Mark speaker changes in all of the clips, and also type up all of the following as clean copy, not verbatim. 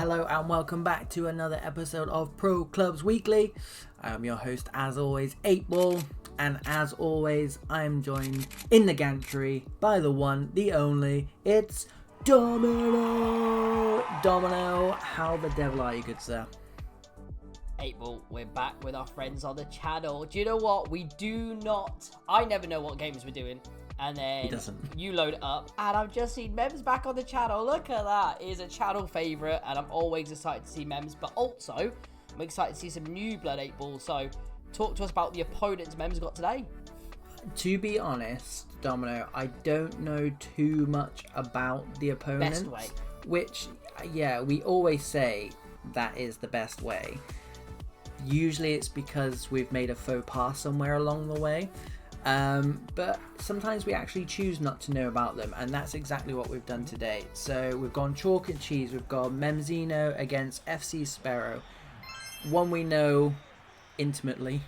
Speaker 1: Hello and welcome back to another episode of Pro Clubs Weekly. I'm your host, as always, 8Ball, and as always, I'm joined in the gantry by the one, the only, it's Domino! Domino, how the devil are you, good sir?
Speaker 2: 8Ball, we're back with our friends on the channel. Do you know what? I never know what games we're doing. And then you load it up, and I've just seen Mems back on the channel. Look at that. It is a channel favourite, and I'm always excited to see Mems. But also, I'm excited to see some new blood 8Ball. So, talk to us about the opponents Mems got today.
Speaker 1: To be honest, Domino, I don't know too much about the opponents.
Speaker 2: Best way.
Speaker 1: Which, yeah, we always say that is the best way. Usually it's because we've made a faux pas somewhere along the way. But sometimes we actually choose not to know about them, and that's exactly what we've done today. So we've gone chalk and cheese. We've got Memzinho against FC Spero. One we know intimately,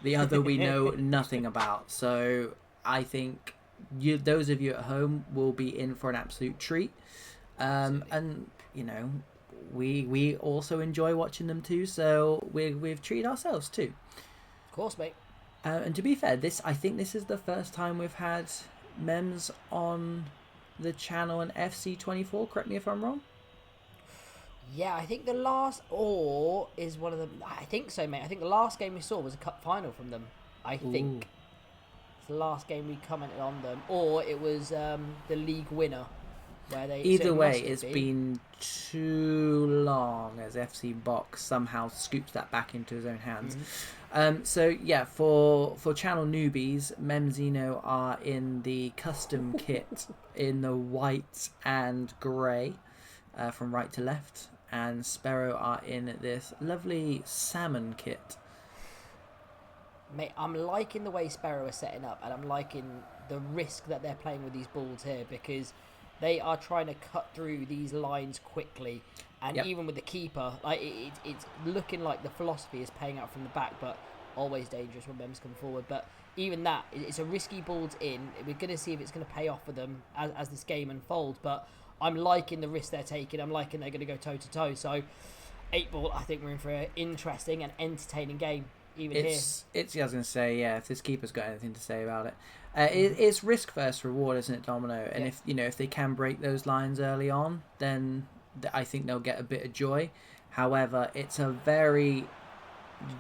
Speaker 1: the other we know nothing about. So I think those of you at home will be in for an absolute treat. And you know, we also enjoy watching them too. So we've treated ourselves too.
Speaker 2: Of course, mate.
Speaker 1: And to be fair, I think this is the first time we've had Mems on the channel in FC24. Correct me if I'm wrong.
Speaker 2: Yeah, I think the last is one of the. I think so, mate. I think the last game we saw was a cup final from them. I think it's the last game we commented on them, or it was the league winner.
Speaker 1: Either way, it's been too long as FC Box somehow scoops that back into his own hands. So yeah, for channel newbies, Memzinho are in the custom kit in the white and grey from right to left, and Spero are in this lovely salmon kit.
Speaker 2: Mate, I'm liking the way Spero are setting up, and I'm liking the risk that they're playing with these balls here, because they are trying to cut through these lines quickly, and even with the keeper, like it's looking like the philosophy is paying out from the back, but always dangerous when Mems come forward. But even that, it's a risky ball in. We're going to see if it's going to pay off for them as this game unfolds, but I'm liking the risk they're taking. I'm liking they're going to go toe-to-toe. So 8Ball, I think we're in for an interesting and entertaining game. I was going to
Speaker 1: say, yeah, if this keeper's got anything to say about it. It's risk first reward, isn't it, Domino? And if they can break those lines early on, then I think they'll get a bit of joy. However, it's a very,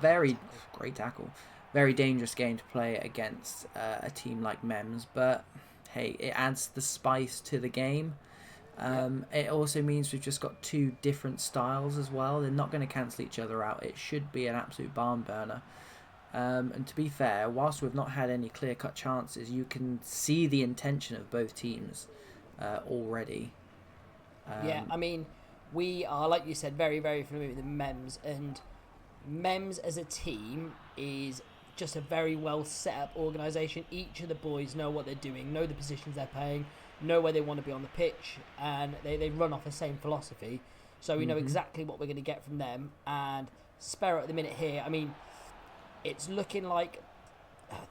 Speaker 1: very great tackle, very dangerous game to play against a team like Mems. But hey, it adds the spice to the game. It also means we've just got two different styles as well. They're not going to cancel each other out. It should be an absolute barn burner. And to be fair, whilst we've not had any clear-cut chances, you can see the intention of both teams already.
Speaker 2: I mean, we are, like you said, very, very familiar with the Mems, and Mems as a team is just a very well set up organisation. Each of the boys know what they're doing, know the positions they're playing, know where they want to be on the pitch, and they run off the same philosophy. So we know exactly what we're going to get from them. And Spero at the minute here, I mean, it's looking like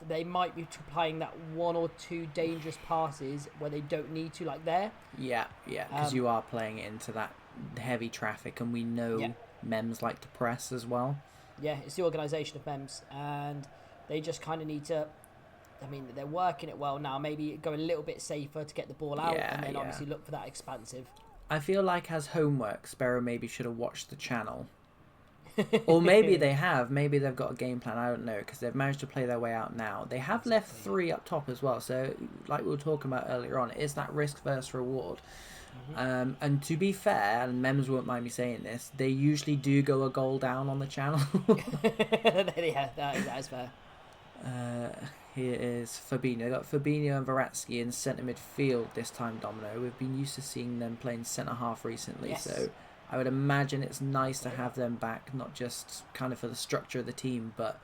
Speaker 2: they might be playing that one or two dangerous passes where they don't need to, like there.
Speaker 1: Yeah, because you are playing it into that heavy traffic, and we know Mems like to press as well.
Speaker 2: Yeah, it's the organisation of Mems, and they just kind of need to. I mean, they're working it well now. Maybe go a little bit safer to get the ball out, and then obviously look for that expansive.
Speaker 1: I feel like as homework, Spero maybe should have watched the channel. Or maybe they have. Maybe they've got a game plan. I don't know, because they've managed to play their way out now. They have left 3 up top as well. So, like we were talking about earlier on, it's that risk versus reward. And to be fair, and Mems won't mind me saying this, they usually do go a goal down on the channel.
Speaker 2: Yeah, that is fair.
Speaker 1: Here is Fabinho. They've got Fabinho and Verratti in centre midfield this time, Domino. We've been used to seeing them playing centre half recently, so I would imagine it's nice to have them back, not just kind of for the structure of the team, but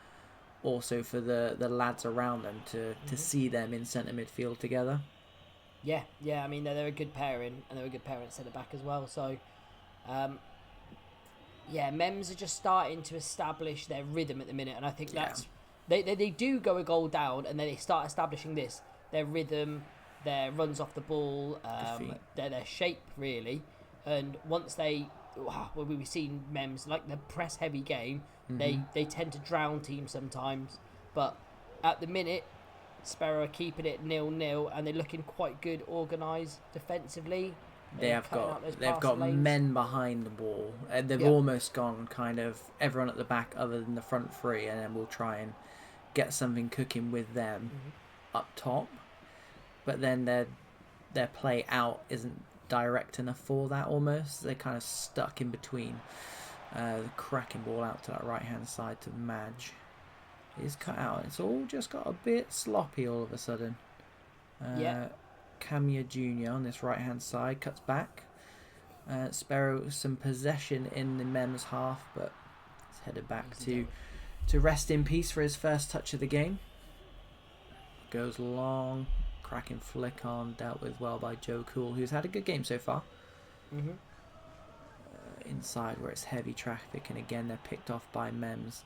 Speaker 1: also for the lads around them to see them in centre midfield together.
Speaker 2: Yeah, I mean, they're a good pairing, and they're a good pairing at centre back as well. So, Mems are just starting to establish their rhythm at the minute, and I think that's they do go a goal down, and then they start establishing their rhythm, their runs off the ball, their shape really, and once they well, we've seen Mems like the press heavy game.
Speaker 1: Mm-hmm.
Speaker 2: They tend to drown teams sometimes, but at the minute, Spero are keeping it 0-0, and they're looking quite good, organised defensively.
Speaker 1: They've got men behind the ball, and they've almost gone kind of everyone at the back other than the front three, and then we'll try and get something cooking with them up top. But then their play out isn't direct enough for that. Almost they're kind of stuck in between. The cracking ball out to that right hand side to Madge is cut out. It's all just got a bit sloppy all of a sudden. Camia Jr. on this right hand side cuts back. Spero some possession in the men's half, but it's headed back to rest in peace for his first touch of the game. Goes long, cracking flick on, dealt with well by Joe Cool, who's had a good game so far. Inside where it's heavy traffic, and again they're picked off by Mems.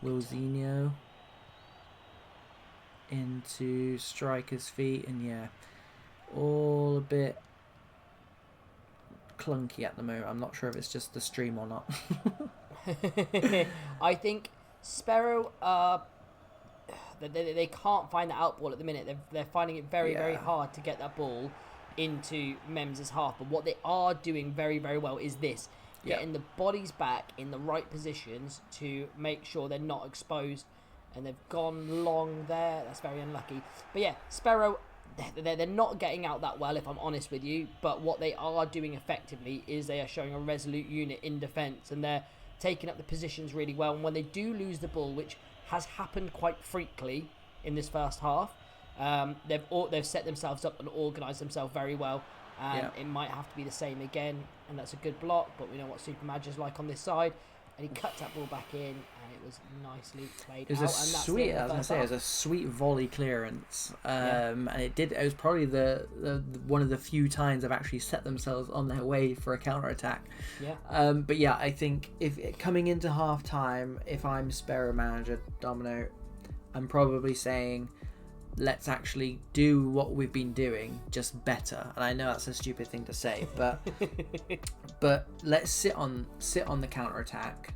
Speaker 1: Wilzinho into striker's feet, and all a bit clunky at the moment. I'm not sure if it's just the stream or not.
Speaker 2: I think Spero they can't find the out ball at the minute. They're finding it very very hard to get that ball into Mems's half. But what they are doing very very well is this: getting the bodies back in the right positions to make sure they're not exposed. And they've gone long there. That's very unlucky. But Spero, they're not getting out that well, if I'm honest with you. But what they are doing effectively is they are showing a resolute unit in defence, and they're taking up the positions really well. And when they do lose the ball, which has happened quite frequently in this first half, they've set themselves up and organised themselves very well. It might have to be the same again, and that's a good block. But we know what Super Madge is like on this side. And he cuts that ball back in, and it was nicely played out.
Speaker 1: It was a sweet volley clearance, and it was probably the one of the few times they've actually set themselves on their way for a counter attack. I think if coming into half time, if I'm Spero manager Domino, I'm probably saying, let's actually do what we've been doing, just better. And I know that's a stupid thing to say, but let's sit on the counter attack.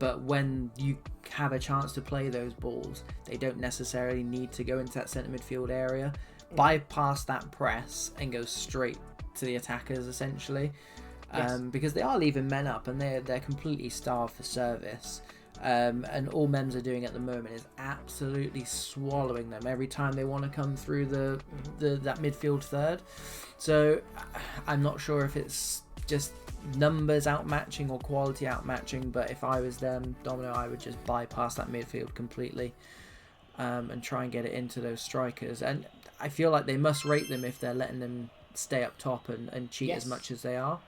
Speaker 1: But when you have a chance to play those balls, they don't necessarily need to go into that centre midfield area. Bypass that press and go straight to the attackers, essentially, because they are leaving men up and they're completely starved for service. And all Mems are doing at the moment is absolutely swallowing them every time they want to come through that midfield third. So I'm not sure if it's just numbers outmatching or quality outmatching, but if I was them, Domino, I would just bypass that midfield completely and try and get it into those strikers. And I feel like they must rate them if they're letting them stay up top and cheat as much as they are.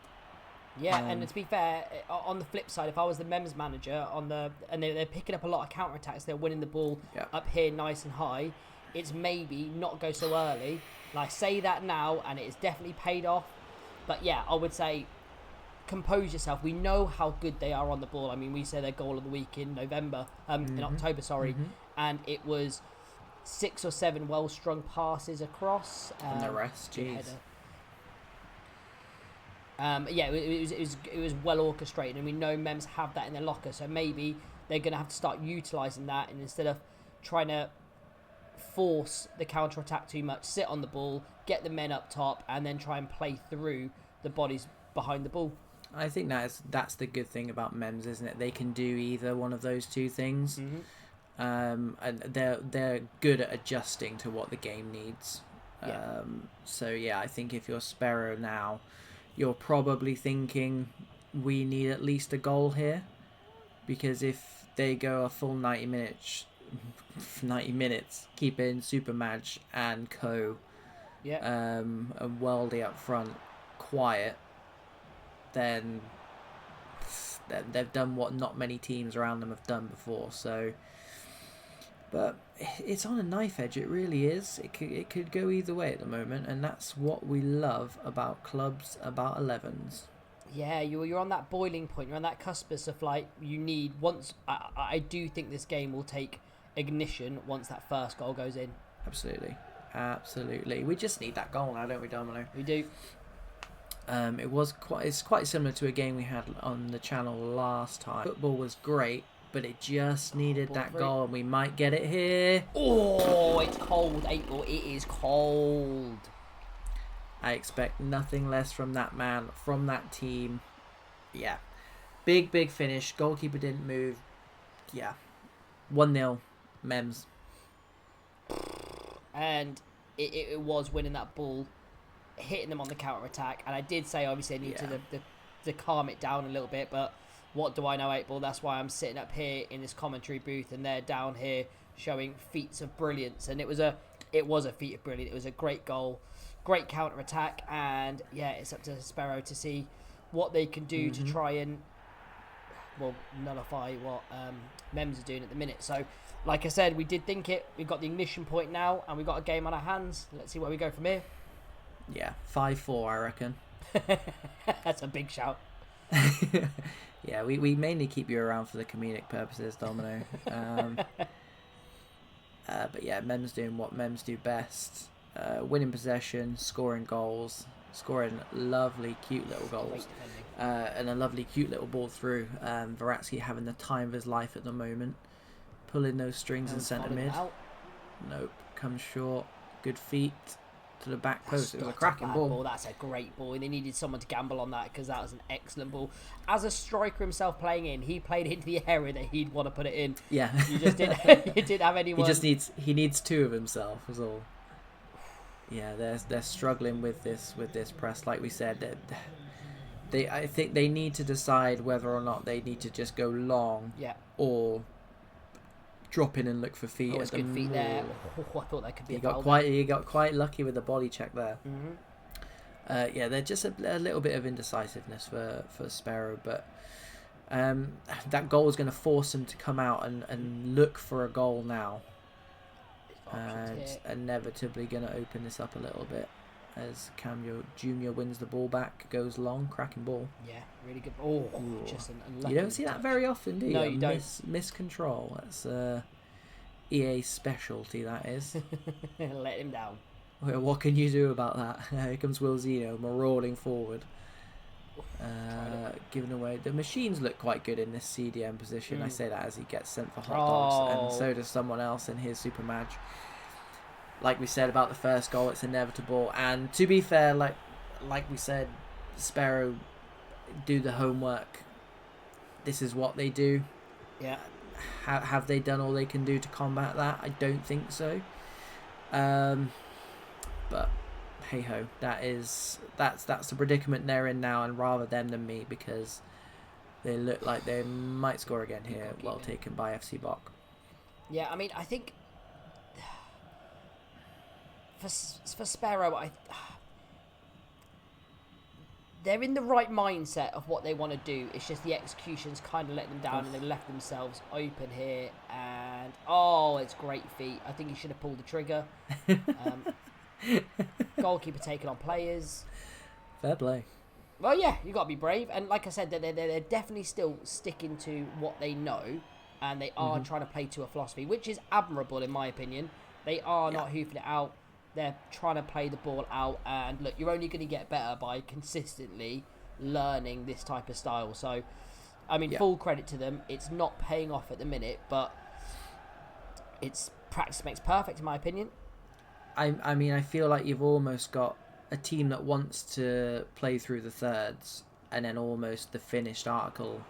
Speaker 2: And to be fair, on the flip side, if I was the Mems manager and they're picking up a lot of counter attacks, they're winning the ball up here nice and high. It's maybe not go so early. And I say that now, and it's definitely paid off. But I would say compose yourself. We know how good they are on the ball. I mean, we say their goal of the week in October, and it was 6 or 7 well-strung passes across.
Speaker 1: And the rest, jeez.
Speaker 2: It was well orchestrated, and we know Mems have that in their locker, so maybe they're going to have to start utilising that, and instead of trying to force the counter attack too much, sit on the ball, get the men up top, and then try and play through the bodies behind the ball.
Speaker 1: I think that's the good thing about Mems, isn't it? They can do either one of those two things, and they're good at adjusting to what the game needs. I think if you're Spero now, you're probably thinking we need at least a goal here, because if they go a full 90 minutes, keeping Super Madge and Co. And Weldy up front quiet, then they've done what not many teams around them have done before. So, but it's on a knife edge. It really is. It could go either way at the moment, and that's what we love about clubs, about 11s.
Speaker 2: Yeah, you're on that boiling point. You're on that cuspus of you need once. I do think this game will take ignition once that first goal goes in.
Speaker 1: Absolutely. We just need that goal now, don't we, Domino?
Speaker 2: We do.
Speaker 1: It's quite similar to a game we had on the channel last time. Football was great, but it just needed that goal, and we might get it here.
Speaker 2: Oh, it's cold, 8-ball. It is cold.
Speaker 1: I expect nothing less from that man, from that team. Yeah. Big finish. Goalkeeper didn't move. Yeah. 1-0. Mems.
Speaker 2: And it was winning that ball, hitting them on the counter-attack. And I did say, obviously, I need to calm it down a little bit. But what do I know, 8-ball? That's why I'm sitting up here in this commentary booth, and they're down here showing feats of brilliance. And it was a feat of brilliance. It was a great goal, great counter-attack. And, yeah, it's up to Spero to see what they can do to try and, well, nullify what Mems are doing at the minute. So, like I said, we did think it. We've got the ignition point now, and we've got a game on our hands. Let's see where we go from here.
Speaker 1: Yeah, 5-4, I reckon.
Speaker 2: That's a big shout.
Speaker 1: Yeah, we mainly keep you around for the comedic purposes, Domino. But yeah, Mems doing what Mems do best. Winning possession, scoring goals, scoring lovely, cute little goals. And a lovely, cute little ball through. Verratti having the time of his life at the moment. Pulling those strings in centre mid. Nope, comes short. Good feet to the back post. It was a cracking ball.
Speaker 2: That's a great ball. And they needed someone to gamble on that because that was an excellent ball. As a striker himself playing in, he played into the area that he'd want to put it in.
Speaker 1: Yeah.
Speaker 2: You just didn't, you didn't have anyone.
Speaker 1: He needs two of himself, is all. Yeah, they're struggling with this press. Like we said, I think they need to decide whether or not they need to just go long, or drop in and look for feet.
Speaker 2: It's good feet there. Oh, I thought that could be.
Speaker 1: He got quite lucky with the body check there. Yeah, they're just a little bit of indecisiveness for Spero, but that goal is going to force him to come out and look for a goal now, and inevitably going to open this up a little bit. As Cameo Jr. wins the ball back, goes long, cracking ball.
Speaker 2: Yeah, really good. Oh, just an unlucky.
Speaker 1: You don't see that very often, do you?
Speaker 2: No, you don't.
Speaker 1: Miss control. That's EA specialty, that is.
Speaker 2: Let him down.
Speaker 1: Well, what can you do about that? Here comes Wilzino marauding forward. Giving away. The machines look quite good in this CDM position. I say that as he gets sent for hot dogs, and so does someone else in his super match. Like we said about the first goal, it's inevitable. And to be fair, like we said, Spero do the homework. This is what they do.
Speaker 2: Yeah.
Speaker 1: Have they done all they can do to combat that? I don't think so. But hey ho, that's the predicament they're in now, and rather them than me, because they look like they might score again here. Well taken by FC Bok.
Speaker 2: Yeah, I mean, I think. For Spero, they're in the right mindset of what they want to do. It's just the execution's kind of let them down, and they've left themselves open here. And it's great feet. I think he should have pulled the trigger. Goalkeeper taking on players.
Speaker 1: Fair play.
Speaker 2: Well, yeah, you got to be brave. And like I said, they're definitely still sticking to what they know, and they are trying to play to a philosophy, which is admirable in my opinion. They are not hoofing it out. They're trying to play the ball out, and look, you're only going to get better by consistently learning this type of style. So, I mean, full credit to them. It's not paying off at the minute, but it's practice makes perfect, in my opinion.
Speaker 1: I mean, I feel like you've almost got a team that wants to play through the thirds, and then almost the finished article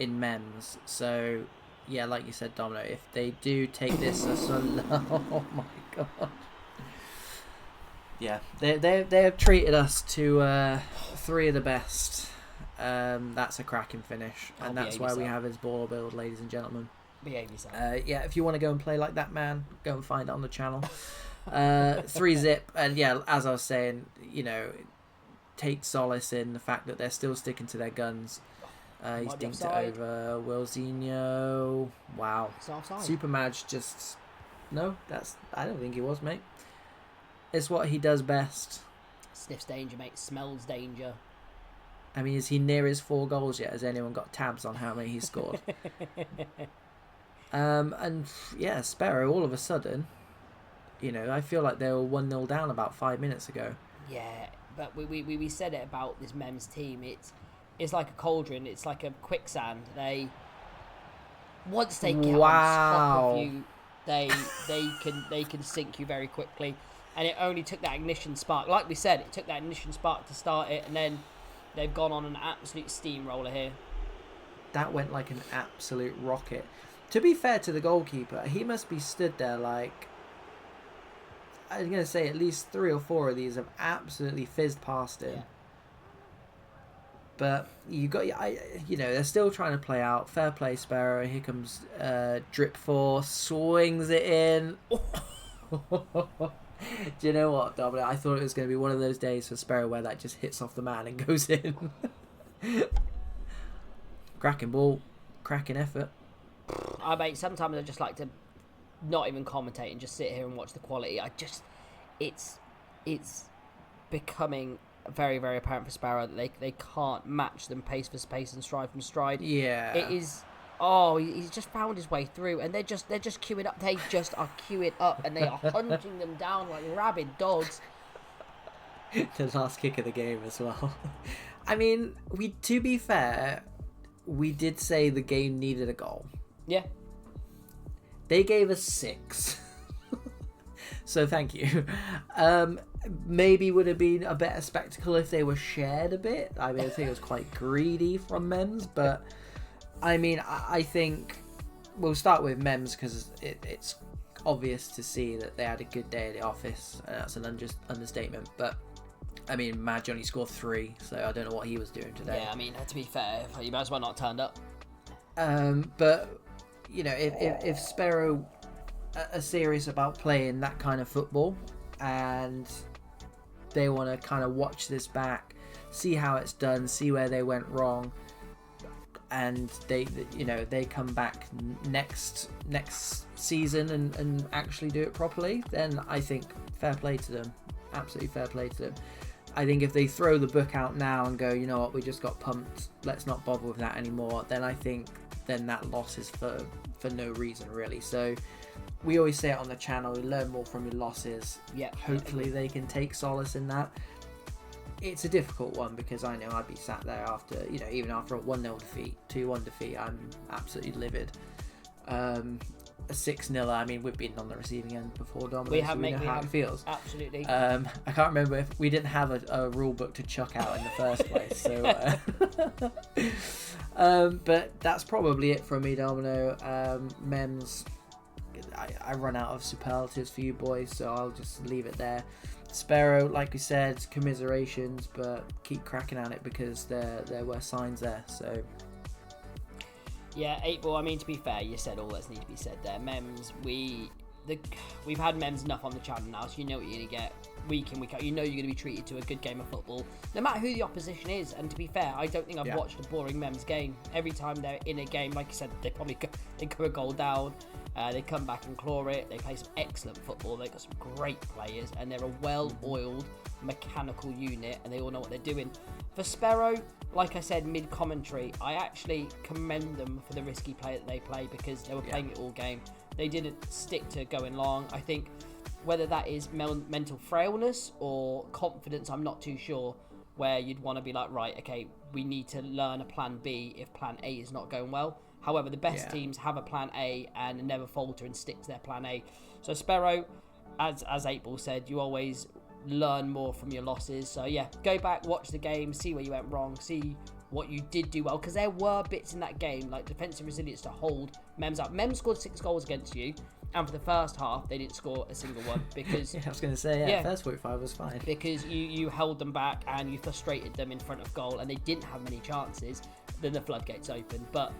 Speaker 1: in Mems. So, yeah, like you said, Domino, if they do take this as oh my god. Yeah, they have treated us to 3 of the best. That's a cracking finish, and that's why we have his ball build, ladies and gentlemen.
Speaker 2: Behave yourself.
Speaker 1: Yeah, if you want to go and play like that, man, go and find it on the channel. 3-zip, and yeah, as I was saying, take solace in the fact that they're still sticking to their guns. He's dinked it over Wilzinho. Wow. Super Madge just no. I don't think he was, mate. It's what he does best.
Speaker 2: Sniffs danger, mate. Smells danger.
Speaker 1: I mean, is he near his 4 goals yet? Has anyone got tabs on how many he's scored? And yeah, Spero, all of a sudden, I feel like they were 1-0 down about 5 minutes ago.
Speaker 2: Yeah, but we said it about this Mems team. It's like a cauldron. It's like a quicksand. Once they get on top of you, they can sink you very quickly. And it only took that ignition spark. Like we said, it took that ignition spark to start it, and then they've gone on an absolute steamroller here.
Speaker 1: That went like an absolute rocket. To be fair to the goalkeeper, he must be stood there like, I'm going to say at least 3 or 4 of these have absolutely fizzed past him. Yeah. But they're still trying to play out. Fair play, Spero. Here comes Drip Force, swings it in. Do you know what, Dominic? I thought it was going to be one of those days for Spero where that just hits off the man and goes in. Cracking ball, cracking effort.
Speaker 2: Sometimes I just like to not even commentate and just sit here and watch the quality. It's becoming very, very apparent for Spero that they can't match them pace for pace and stride from stride.
Speaker 1: Yeah,
Speaker 2: it is. Oh, he's just found his way through, and they're just queuing up. They just are queuing up, and they are hunting them down like rabid dogs.
Speaker 1: The last kick of the game as well. I mean, to be fair, we did say the game needed a goal.
Speaker 2: Yeah.
Speaker 1: They gave us 6. So thank you. Maybe would have been a better spectacle if they were shared a bit. I mean, I think it was quite greedy from Mems, but I mean, I think we'll start with Mems because it's obvious to see that they had a good day at the office, and that's an understatement. But I mean, Madge only scored 3, so I don't know what he was doing today.
Speaker 2: Yeah, I mean, to be fair, he might as well not turned up.
Speaker 1: But if Spero are serious about playing that kind of football, and they want to kind of watch this back, see how it's done, see where they went wrong, and they come back next season and actually do it properly, then I think fair play to them. Absolutely fair play to them. I think if they throw the book out now and go, you know what, we just got pumped, let's not bother with that anymore, then I think that loss is for no reason really. So we always say it on the channel, we learn more from your losses.
Speaker 2: Yeah.
Speaker 1: Hopefully they can take solace in that. It's a difficult one because I know I'd be sat there after, even after a 1-0 defeat, 2-1 defeat, I'm absolutely livid. A 6-0, I mean, we've been on the receiving end before, Dominic. We know how it feels.
Speaker 2: Absolutely.
Speaker 1: I can't remember if we didn't have a rule book to chuck out in the first place. So, but that's probably it from me, Domino. Mems, I run out of superlatives for you boys, so I'll just leave it there. Spero, like we said, commiserations, but keep cracking at it because there were signs there. So.
Speaker 2: Yeah, 8-ball, I mean, to be fair, you said all that's need to be said there. Mems, we've had Mems enough on the channel now, so you know what you're going to get week in, week out. You know you're going to be treated to a good game of football, no matter who the opposition is. And to be fair, I don't think I've watched a boring Mems game. Every time they're in a game, like you said, they go a goal down, they come back and claw it, they play some excellent football, they've got some great players, and they're a well-oiled, mechanical unit, and they all know what they're doing. For Spero, like I said mid-commentary, I actually commend them for the risky play that they play because they were playing it all game. They didn't stick to going long. I think whether that is mental frailness or confidence, I'm not too sure, where you'd want to be like, right, okay, we need to learn a plan B if plan A is not going well. However, the best teams have a plan A and never falter and stick to their plan A. So Spero, as 8-ball said, you always learn more from your losses. So yeah, go back, watch the game, see where you went wrong, see what you did do well, because there were bits in that game like defensive resilience to hold Mems up. Mems scored 6 goals against you, and for the first half they didn't score a single one because
Speaker 1: I was going to say first 45 was fine
Speaker 2: because you held them back and you frustrated them in front of goal, and they didn't have many chances. Then the floodgates opened. But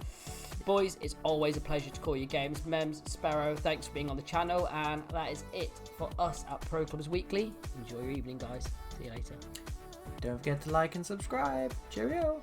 Speaker 2: boys, it's always a pleasure to call you games. Mems, Spero, thanks for being on the channel, and that is it for us at Pro Clubs Weekly. Enjoy your evening, guys. See you later.
Speaker 1: Don't forget to like and subscribe. Cheerio.